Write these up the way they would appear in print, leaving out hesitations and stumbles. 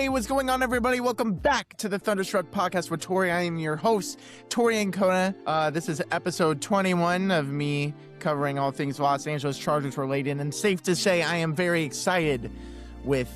Hey, what's going on, everybody? Welcome back to the Thunderstruck Podcast with Tori. I am your host, Tori Ancona. This is episode 21 of me covering all things Los Angeles Chargers related, and safe to say I am very excited with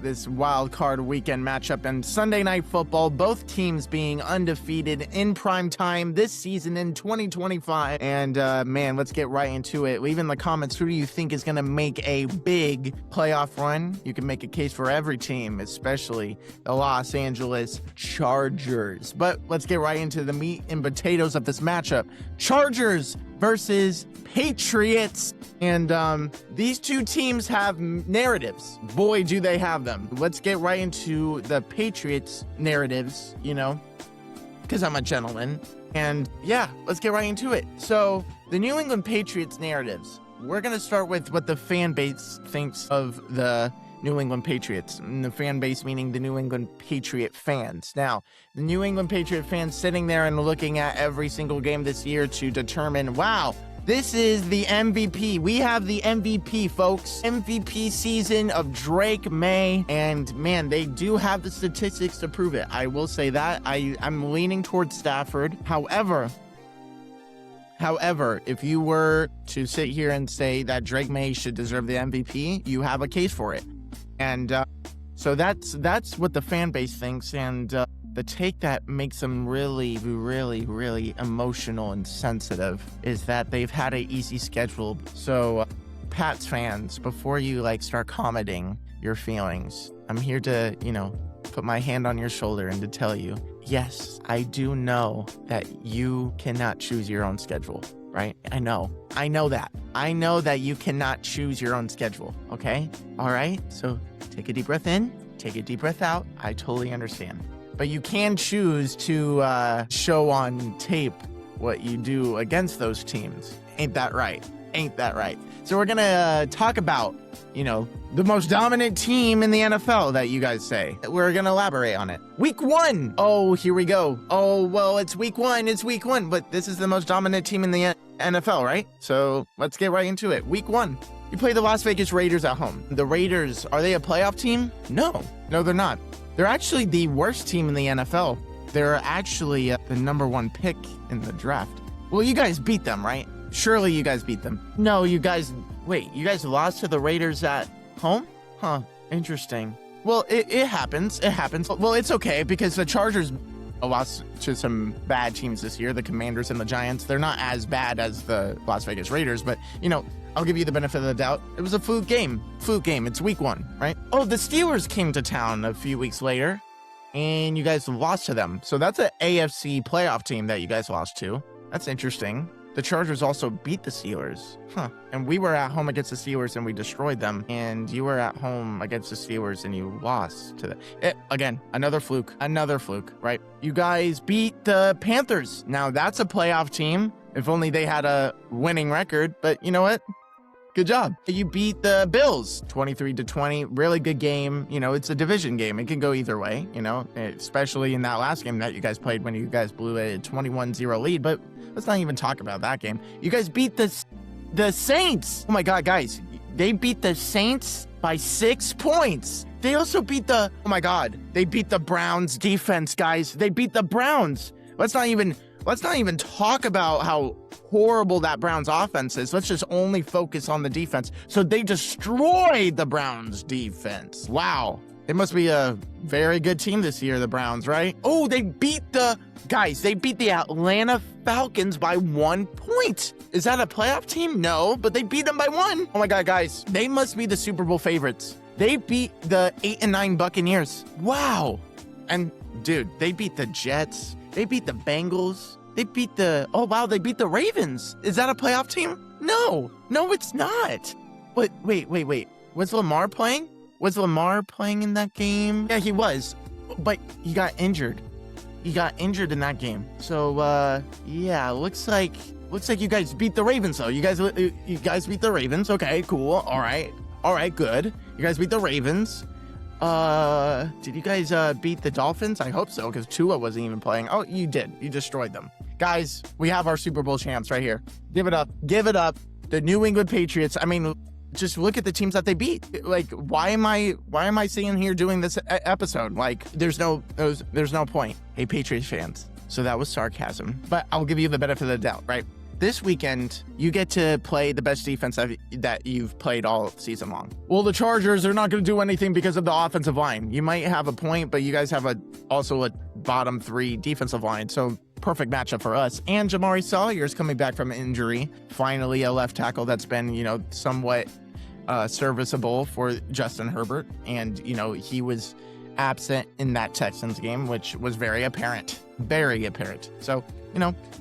this wild card weekend matchup and Sunday Night Football, both teams being undefeated in prime time this season in 2025. And man, let's get right into it. Leave in the comments, who do you think is going to make a big playoff run? You can make a case for every team, especially the Los Angeles Chargers. But let's get right into the meat and potatoes of this matchup. Chargers versus Patriots. And these two teams have narratives. Boy, do they have them. Let's get right into the Patriots narratives, you know, because I'm a gentleman. And yeah, let's get right into it. So the New England Patriots narratives. We're going to start with what the fan base thinks of the New England Patriots. And the fan base meaning the New England Patriot fans. Now, the New England Patriot fans sitting there and looking at every single game this year to determine, wow, this is the MVP. We have the MVP, folks. MVP season of Drake May. And man, they do have the statistics to prove it. I will say that. I'm leaning towards Stafford. However, if you were to sit here and say that Drake May should deserve the MVP, you have a case for it. And so that's what the fan base thinks. And the take that makes them really, really, really emotional and sensitive is that they've had an easy schedule. So Pats fans, before you start commenting your feelings, I'm here to, put my hand on your shoulder and to tell you, yes, I do know that you cannot choose your own schedule, right? I know that. I know that you cannot choose your own schedule, okay? All right? So take a deep breath in, take a deep breath out. I totally understand. But you can choose to show on tape what you do against those teams. Ain't that right? Ain't that right? So we're going to talk about, the most dominant team in the NFL that you guys say. We're going to elaborate on it. Week 1. Oh, here we go. Oh, well, it's week 1. It's week 1. But this is the most dominant team in the NFL, right? So let's get right into it. Week 1. You play the Las Vegas Raiders at home. The Raiders, are they a playoff team? No, they're not. They're actually the worst team in the NFL. They're actually the number 1 pick in the draft. Well, you guys beat them, right? Surely you guys beat them. No, you guys lost to the Raiders at home? Huh, interesting. Well, it happens. It happens. Well, it's okay because the Chargers lost to some bad teams this year, the Commanders and the Giants. They're not as bad as the Las Vegas Raiders, but, I'll give you the benefit of the doubt. It was a fluke game. It's week 1, right? Oh, the Steelers came to town a few weeks later, and you guys lost to them. So that's an AFC playoff team that you guys lost to. That's interesting. The Chargers also beat the Steelers. And we were at home against the Steelers, and we destroyed them. And you were at home against the Steelers, and you lost to them. Again, another fluke, right? You guys beat the Panthers. Now, that's a playoff team. If only they had a winning record. But you know what? Good job. You beat the Bills 23-20. Really good game. It's a division game. It can go either way, especially in that last game that you guys played when you guys blew a 21-0 lead. But let's not even talk about that game. You guys beat the Saints. Oh my God, guys. They beat the Saints by 6 points. They also beat they beat the Browns defense, guys. They beat the Browns. Let's not even talk about how horrible that Browns offense is. Let's just only focus on the defense. So they destroyed the Browns defense. Wow. They must be a very good team this year, the Browns, right? Oh, they beat the Atlanta Falcons by 1 point. Is that a playoff team? No, but they beat them by 1. Oh my God, guys. They must be the Super Bowl favorites. They beat the 8-9 Buccaneers. Wow. And dude, they beat the Jets. They beat the Bengals. They beat the Ravens. Is that a playoff team? No, it's not. But wait. Was Lamar playing? Was Lamar playing in that game? Yeah, he was. But he got injured. He got injured in that game. So, yeah, looks like you guys beat the Ravens, though. You guys beat the Ravens. Okay, cool. All right, good. You guys beat the Ravens. Did you guys beat the Dolphins? I hope so, because Tua wasn't even playing. Oh, you did. You destroyed them. Guys, we have our Super Bowl champs right here. Give it up. The New England Patriots. I mean, just look at the teams that they beat. Like, why am I sitting here doing this episode? Like, there's no point. Hey, Patriots fans. So that was sarcasm, but I'll give you the benefit of the doubt, right? This weekend, you get to play the best defense that you've played all season long. Well, the Chargers are not going to do anything because of the offensive line. You might have a point, but you guys have also a bottom 3 defensive line. So perfect matchup for us. And Jamari Salyer is coming back from injury. Finally, a left tackle that's been, somewhat serviceable for Justin Herbert. And, he was absent in that Texans game, which was very apparent. Very apparent. So,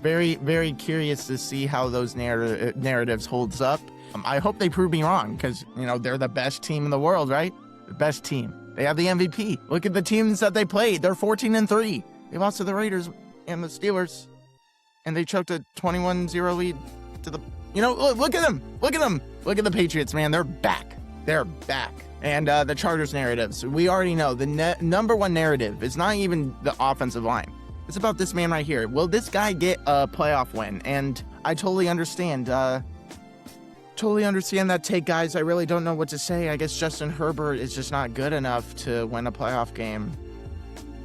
very, very curious to see how those narratives holds up. I hope they prove me wrong because, they're the best team in the world, right? The best team. They have the MVP. Look at the teams that they played. They're 14-3. They lost to the Raiders and the Steelers, and they choked a 21-0 lead to the... look at them. Look at them. Look at the Patriots, man. They're back. They're back. And the Chargers narratives. We already know the number one narrative is not even the offensive line. It's about this man right here. Will this guy get a playoff win? And I totally understand. Totally understand that take, guys. I really don't know what to say. I guess Justin Herbert is just not good enough to win a playoff game.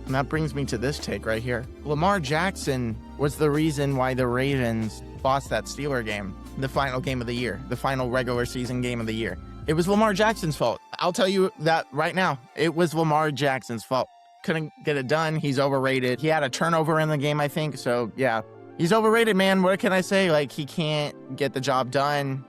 And that brings me to this take right here. Lamar Jackson was the reason why the Ravens lost that Steeler game, the final game of the year, the final regular season game of the year. It was Lamar Jackson's fault. I'll tell you that right now. It was Lamar Jackson's fault. Couldn't get it done. He's overrated. He had a turnover in the game, I think. So, yeah. He's overrated, man. What can I say? Like, he can't get the job done,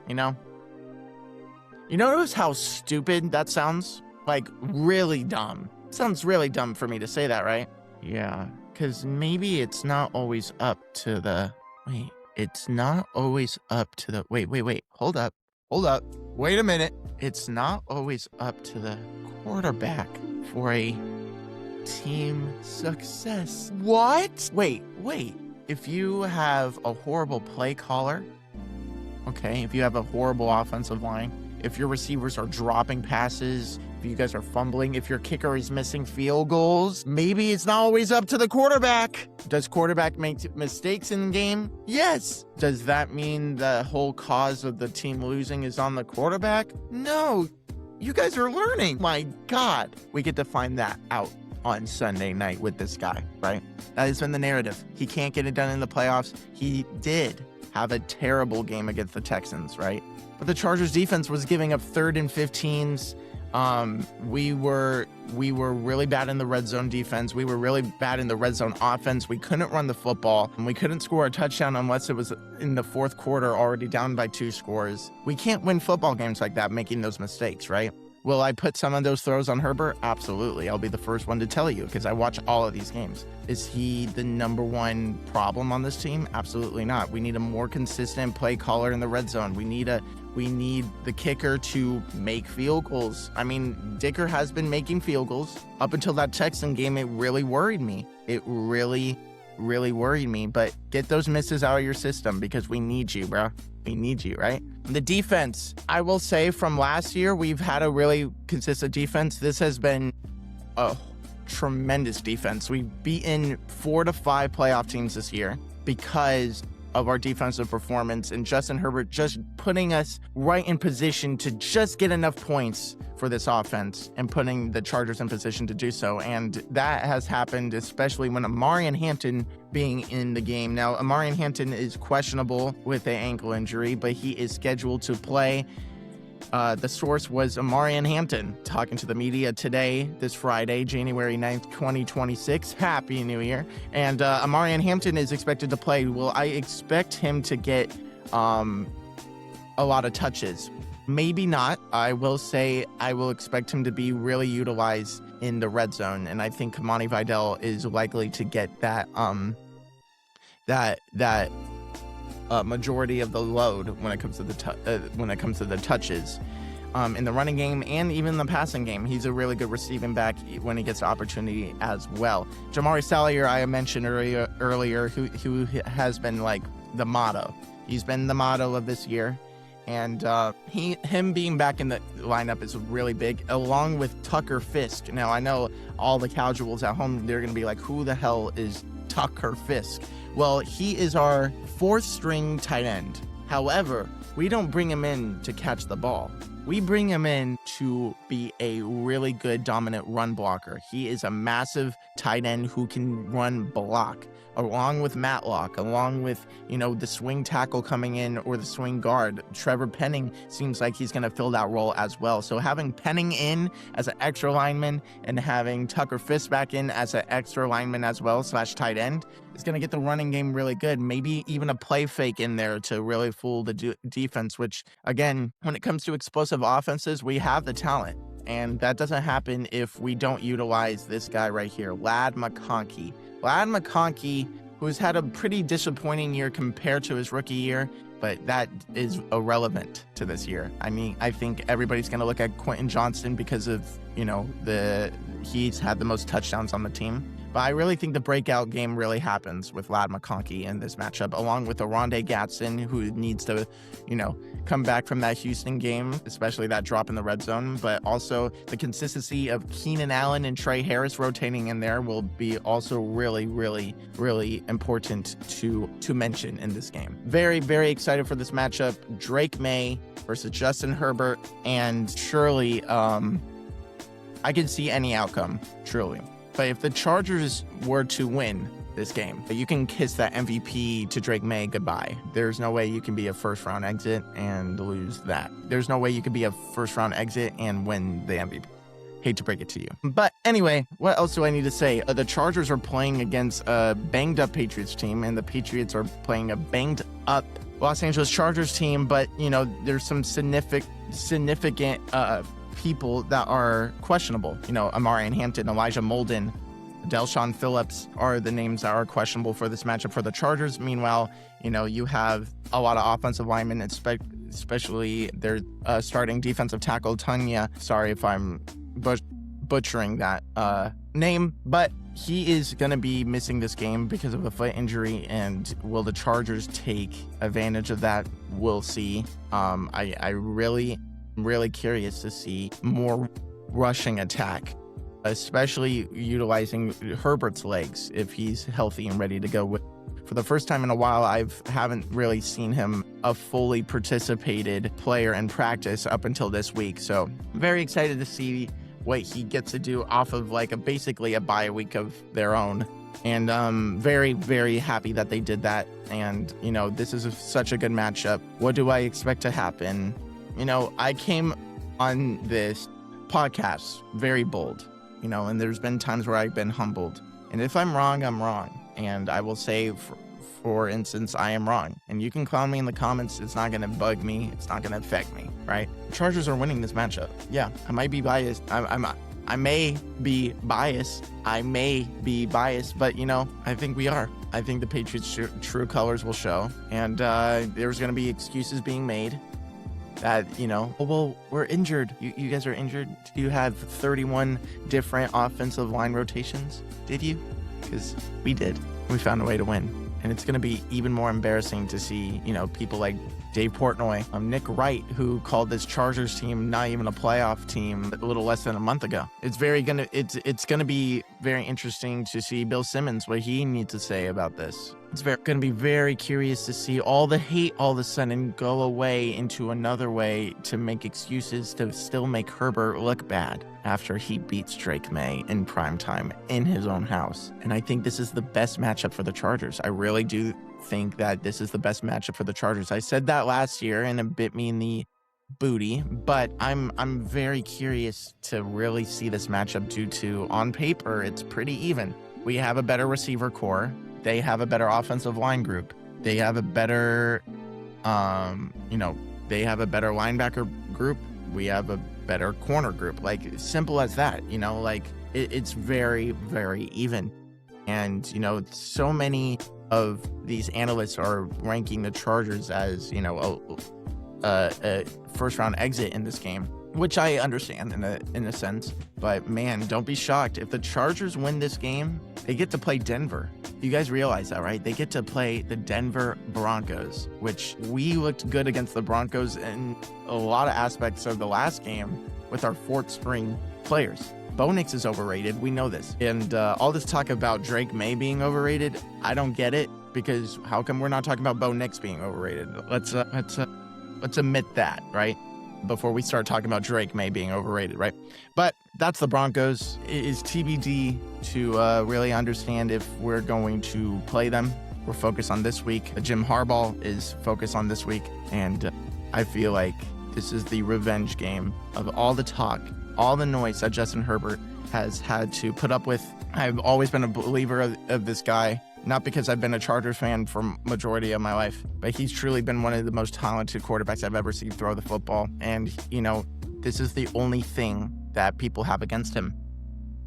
You notice how stupid that sounds? Like, really dumb. Sounds really dumb for me to say that, right? Yeah, because maybe it's not always up to the... Wait, it's not always up to the... Wait. Hold up. Wait a minute. It's not always up to the quarterback for a team success. What? Wait. If you have a horrible play caller, okay, if you have a horrible offensive line, if your receivers are dropping passes, if you guys are fumbling, if your kicker is missing field goals, maybe it's not always up to the quarterback. Does quarterback make mistakes in the game? Yes. Does that mean the whole cause of the team losing is on the quarterback? No. You guys are learning. My God. We get to find that out on Sunday night with this guy, right? That has been the narrative. He can't get it done in the playoffs. He did have a terrible game against the Texans, right? But the Chargers defense was giving up 3rd and 15s. We were really bad in the red zone defense. We were really bad in the red zone offense. We couldn't run the football, and we couldn't score a touchdown unless it was in the 4th quarter, already down by 2 scores. We can't win football games like that, making those mistakes, right? Will I put some of those throws on Herbert? Absolutely. I'll be the first one to tell you because I watch all of these games. Is he the number one problem on this team? Absolutely not. We need a more consistent play caller in the red zone. We need the kicker to make field goals. I mean, Dicker has been making field goals. Up until that Texan game, it really worried me. It really worried me. But get those misses out of your system because we need you, bro. We need you, right? The defense, I will say from last year, we've had a really consistent defense. This has been a tremendous defense. We've beaten 4 to 5 playoff teams this year because of our defensive performance and Justin Herbert just putting us right in position to just get enough points for this offense and putting the Chargers in position to do so. And that has happened, especially when Amarian Hampton being in the game. Now, Amarian Hampton is questionable with an ankle injury, but he is scheduled to play. The source was Amarian Hampton talking to the media today, this Friday, January 9th, 2026. Happy New Year. And Amarian Hampton is expected to play. Well, I expect him to get a lot of touches. Maybe not. I will say I will expect him to be really utilized in the red zone. And I think Kamani Vidal is likely to get that majority of the load when it comes to the touches in the running game and even the passing game. He's a really good receiving back when he gets the opportunity as well. Jamari Salyer, I mentioned earlier, who has been like the motto. He's been the motto of this year, and him being back in the lineup is really big, along with Tucker Fisk. Now I know all the casuals at home, they're gonna be like, who the hell is Tucker Fisk? Well, he is our 4th string tight end However, we don't bring him in to catch the ball. We bring him in to be a really good dominant run blocker. He is a massive tight end who can run block, along with Matlock, along with, the swing tackle coming in or the swing guard. Trevor Penning seems like he's going to fill that role as well. So having Penning in as an extra lineman and having Tucker Fisk back in as an extra lineman as well, / tight end, is going to get the running game really good. Maybe even a play fake in there to really fool the defense, which, again, when it comes to explosive offenses, we have the talent. And that doesn't happen if we don't utilize this guy right here, Ladd McConkey. Ladd McConkey, who's had a pretty disappointing year compared to his rookie year, but that is irrelevant to this year. I mean, I think everybody's going to look at Quentin Johnston because of, he's had the most touchdowns on the team. But I really think the breakout game really happens with Ladd McConkey in this matchup, along with Oronde Gadsden, who needs to, come back from that Houston game, especially that drop in the red zone. But also the consistency of Keenan Allen and Trey Harris rotating in there will be also really, really, really important to mention in this game. Very, very excited for this matchup. Drake May versus Justin Herbert. And surely, I could see any outcome, truly. But if the Chargers were to win this game, you can kiss that MVP to Drake May goodbye. There's no way you can be a first-round exit and lose that. There's no way you could be a first-round exit and win the MVP. Hate to break it to you. But anyway, what else do I need to say? The Chargers are playing against a banged-up Patriots team, and the Patriots are playing a banged-up Los Angeles Chargers team. But, there's some significant people that are questionable. Amarian Hampton, Elijah Molden, Delshon Phillips are the names that are questionable for this matchup for the Chargers. Meanwhile, you have a lot of offensive linemen, especially their starting defensive tackle, Tanya. Sorry if I'm butchering that name, but he is going to be missing this game because of a foot injury. And will the Chargers take advantage of that? We'll see. I really curious to see more rushing attack, especially utilizing Herbert's legs if he's healthy and ready to go. For the first time in a while, I haven't really seen him a fully participated player in practice up until this week. So very excited to see what he gets to do off of basically a bye week of their own. And very, very happy that they did that. And, this is such a good matchup. What do I expect to happen? I came on this podcast very bold, and there's been times where I've been humbled. And if I'm wrong, I'm wrong. And I will say, for instance, I am wrong. And you can clown me in the comments. It's not going to bug me. It's not going to affect me, right? The Chargers are winning this matchup. Yeah, I might be biased. I may be biased. But, I think we are. I think the Patriots' true colors will show. And there's going to be excuses being made. That, we're injured. You guys are injured. Did you have 31 different offensive line rotations? Did you? Because we did. We found a way to win. And it's going to be even more embarrassing to see, people like Dave Portnoy, Nick Wright, who called this Chargers team not even a playoff team a little less than a month ago. It's going to be very interesting to see Bill Simmons, what he needs to say about this. It's going to be very curious to see all the hate all of a sudden go away into another way to make excuses to still make Herbert look bad after he beats Drake May in primetime in his own house. And I think this is the best matchup for the Chargers. I really do think that this is the best matchup for the Chargers. I said that last year and it bit me in the booty, but I'm very curious to really see this matchup due to, on paper, it's pretty even. We have a better receiver core. They have a better offensive line group. They have a better, they have a better linebacker group. We have a better corner group. Simple as that, it's very, very even. And, so many of these analysts are ranking the Chargers as, a first-round exit in this game, which I understand in a sense. But, man, don't be shocked. If the Chargers win this game, they get to play Denver. You guys realize that, right? They get to play the Denver Broncos, which we looked good against the Broncos in a lot of aspects of the last game with our fourth string players. Bo Nix is overrated. We know this. And all this talk about Drake May being overrated, I don't get it. because how come we're not talking about Bo Nix being overrated? Let's admit that, right? Before we start talking about Drake May being overrated, right? But that's the Broncos. It is TBD to really understand if we're going to play them. We're focused on this week. Jim Harbaugh is focused on this week, and I feel like this is the revenge game of all the talk, all the noise that Justin Herbert has had to put up with. I've always been a believer of this guy, not because I've been a Chargers fan for majority of my life, but he's truly been one of the most talented quarterbacks I've ever seen throw the football. And, you know, this is the only thing that people have against him,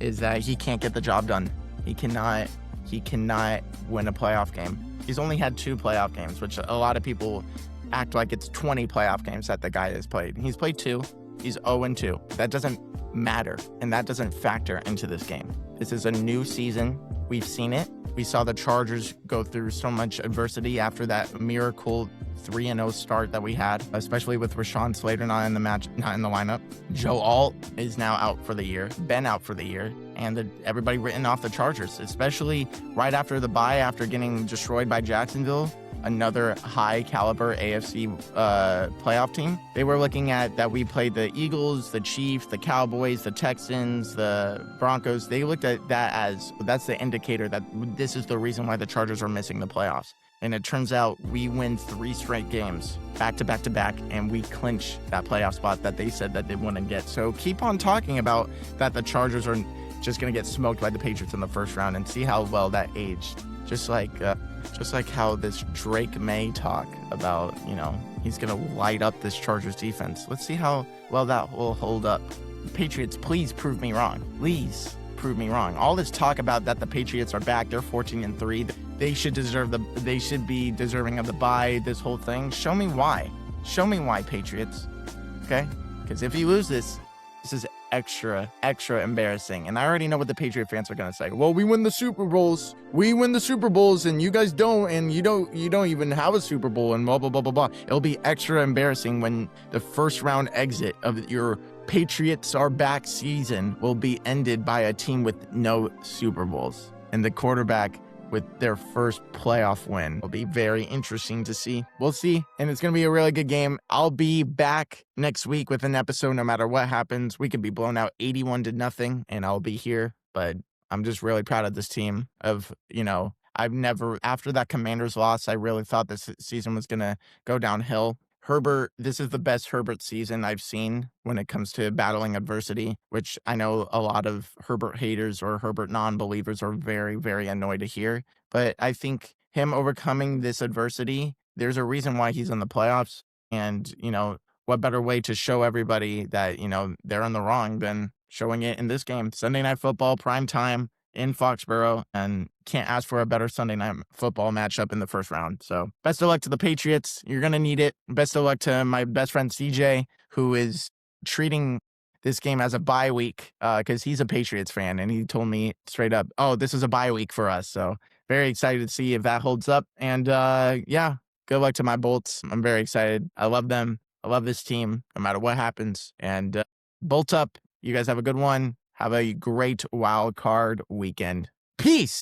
is that he can't get the job done. He cannot win a playoff game. He's only had 2 playoff games, which a lot of people act like it's 20 playoff games that the guy has played. He's played 2. He's 0-2. That doesn't matter, and that doesn't factor into this game. This is a new season. We've seen it. We saw the Chargers go through so much adversity after that miracle 3-0 start that we had, especially with Rashawn Slater not in the lineup. Joe Alt is now out for the year, been out for the year, and everybody written off the Chargers, especially right after the bye, after getting destroyed by Jacksonville, another high caliber AFC playoff team. They were looking at that we played the Eagles, the Chiefs, the Cowboys, the Texans, the Broncos. They looked at that as, that's the indicator that this is the reason why the Chargers are missing the playoffs. And it turns out we win 3 straight games, back to back to back, and we clinch that playoff spot that they said that they wouldn't get. So keep on talking about that the Chargers are just going to get smoked by the Patriots in the first round, and see how well that aged. Just like how this Drake May talk about, you know, he's going to light up this Chargers defense. Let's see how well that will hold up. Patriots, please prove me wrong. Please prove me wrong. All this talk about that the Patriots are back, they're 14-3. They should be deserving of the bye, this whole thing. Show me why. Show me why, Patriots. Okay? Because if you lose this is extra embarrassing. And I already know what the Patriot fans are gonna say. Well, we win the Super Bowls. We win the Super Bowls, and you guys don't, and you don't even have a Super Bowl, and blah blah blah blah blah. It'll be extra embarrassing when the first round exit of your Patriots are back season will be ended by a team with no Super Bowls, and the quarterback with their first playoff win. It'll be very interesting to see. We'll see. And it's going to be a really good game. I'll be back next week with an episode no matter what happens. We could be blown out 81-0, and I'll be here. But I'm just really proud of this team of, you know, after that Commanders loss, I really thought this season was going to go downhill. Herbert, this is the best Herbert season I've seen when it comes to battling adversity, which I know a lot of Herbert haters or Herbert non-believers are very, very annoyed to hear. But I think him overcoming this adversity, there's a reason why he's in the playoffs. And, you know, what better way to show everybody that, you know, they're in the wrong than showing it in this game. Sunday Night Football, prime time in Foxborough, and can't ask for a better Sunday Night Football matchup in the first round. So best of luck to the Patriots. You're going to need it. Best of luck to my best friend CJ, who is treating this game as a bye week because he's a Patriots fan, and he told me straight up, oh, this is a bye week for us. So very excited to see if that holds up. And yeah, good luck to my Bolts. I'm very excited. I love them. I love this team no matter what happens. And Bolt up. You guys have a good one. Have a great wild card weekend. Peace.